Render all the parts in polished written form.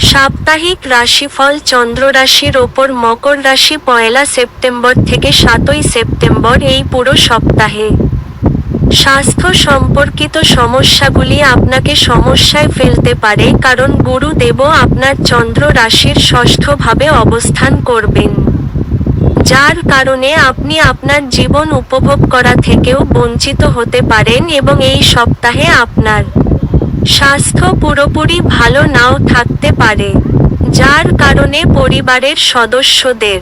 সাপ্তাহিক রাশিফল চন্দ্র রাশির ওপর মকর রাশি 1 সেপ্টেম্বর থেকে 7 সেপ্টেম্বর। এই পুরো সপ্তাহে স্বাস্থ্য সম্পর্কিত সমস্যাগুলি আপনাকে সমস্যায় ফেলতে পারে, কারণ গুরুদেবও আপনার চন্দ্র রাশির ষষ্ঠ ভাবে অবস্থান করবেন, যার কারণে আপনি আপনার জীবন উপভোগ করা থেকেও বঞ্চিত হতে পারেন এবং এই সপ্তাহে আপনার স্বাস্থ্য পুরোপুরি ভালো নাও থাকতে পারে, যার কারণে পরিবারের সদস্যদের,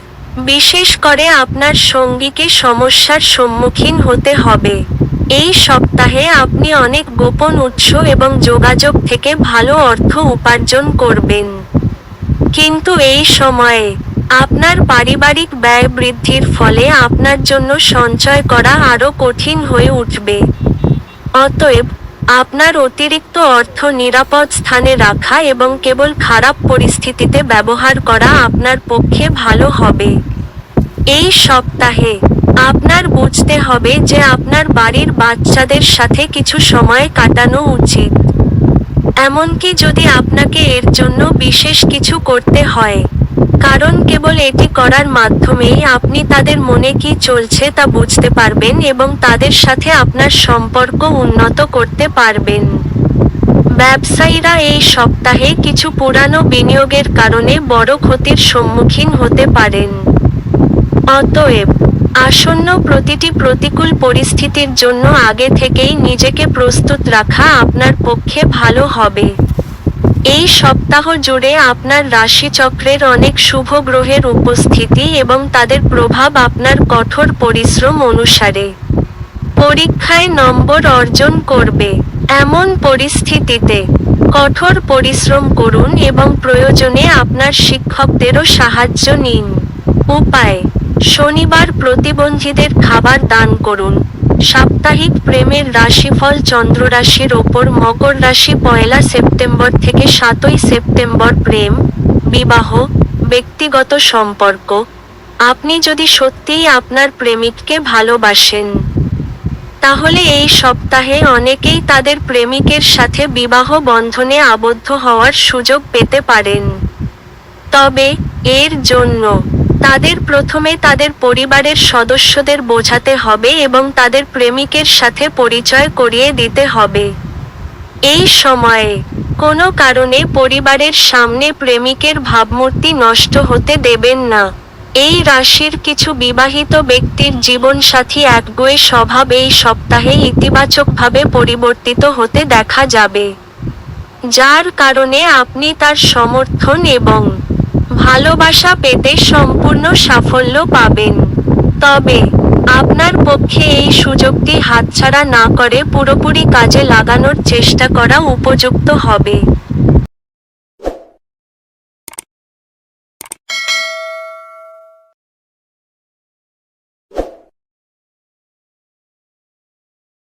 বিশেষ করে আপনার সঙ্গীকে সমস্যার সম্মুখীন হতে হবে। এই সপ্তাহে আপনি অনেক গোপন উৎস এবং যোগাযোগ থেকে ভালো অর্থ উপার্জন করবেন, কিন্তু এই সময়ে আপনার পারিবারিক ব্যয় বৃদ্ধির ফলে আপনার জন্য সঞ্চয় করা আরও কঠিন হয়ে উঠবে। অতএব আপনার অতিরিক্ত অর্থ নিরাপদ স্থানে রাখা এবং কেবল খারাপ পরিস্থিতিতে ব্যবহার করা আপনার পক্ষে ভালো হবে। এই সপ্তাহে আপনার বুঝতে হবে যে আপনার বাড়ির বাচ্চাদের সাথে কিছু সময় কাটানো উচিত, এমনকি যদি আপনাকে এর জন্য বিশেষ কিছু করতে হয়, কারণ কেবল এটি করার মাধ্যমেই আপনি তাদের মনে কি চলছে তা বুঝতে পারবেন এবং তাদের সাথে আপনার সম্পর্ক উন্নত করতে পারবেন। ব্যবসায়ীরা এই সপ্তাহে কিছু পুরানো বিনিয়োগের কারণে বড় ক্ষতির সম্মুখীন হতে পারেন। অতএব আসন্ন প্রতিটি প্রতিকূল পরিস্থিতির জন্য আগে থেকেই নিজেকে প্রস্তুত রাখা আপনার পক্ষে ভালো হবে। এই সপ্তাহ জুড়ে আপনার রাশিচক্রের অনেক শুভ গ্রহের উপস্থিতি এবং তাদের প্রভাব আপনার কঠোর পরিশ্রম অনুসারে পরীক্ষায় নম্বর অর্জন করবে। এমন পরিস্থিতিতে কঠোর পরিশ্রম করুন এবং প্রয়োজনে আপনার শিক্ষকদেরও সাহায্য নিন। উপায়: শনিবার প্রতিবন্ধীদের খাবার দান করুন। সাপ্তাহিক প্রেমের রাশিফল চন্দ্র রাশির ওপর মকর রাশি 1 সেপ্টেম্বর থেকে 7 সেপ্টেম্বর। প্রেম, বিবাহ, ব্যক্তিগত সম্পর্ক। আপনি যদি সত্যিই আপনার প্রেমিককে ভালোবাসেন, তাহলে এই সপ্তাহে অনেকেই তাদের প্রেমিকের সাথে বিবাহ বন্ধনে আবদ্ধ হওয়ার সুযোগ পেতে পারেন। তবে এর জন্য তাদের প্রথমে তাদের পরিবারের সদস্যদের বোঝাতে হবে এবং তাদের প্রেমিকের সাথে পরিচয় করিয়ে দিতে হবে। এই সময়ে কোনো কারণে পরিবারের সামনে প্রেমিকের ভাবমূর্তি নষ্ট হতে দেবেন না। এই রাশির কিছু বিবাহিত ব্যক্তির জীবনসাথী একগুঁয়ে স্বভাব এই সপ্তাহে ইতিবাচকভাবে পরিবর্তিত হতে দেখা যাবে, যার কারণে আপনি তার সমর্থন এবং ভালোবাসা পেতে সম্পূর্ণ সাফল্য পাবেন। তবে আপনার পক্ষে এই সুযোগটি হাতছাড়া না করে পুরোপুরি কাজে লাগানোর চেষ্টা করা উপযুক্ত হবে।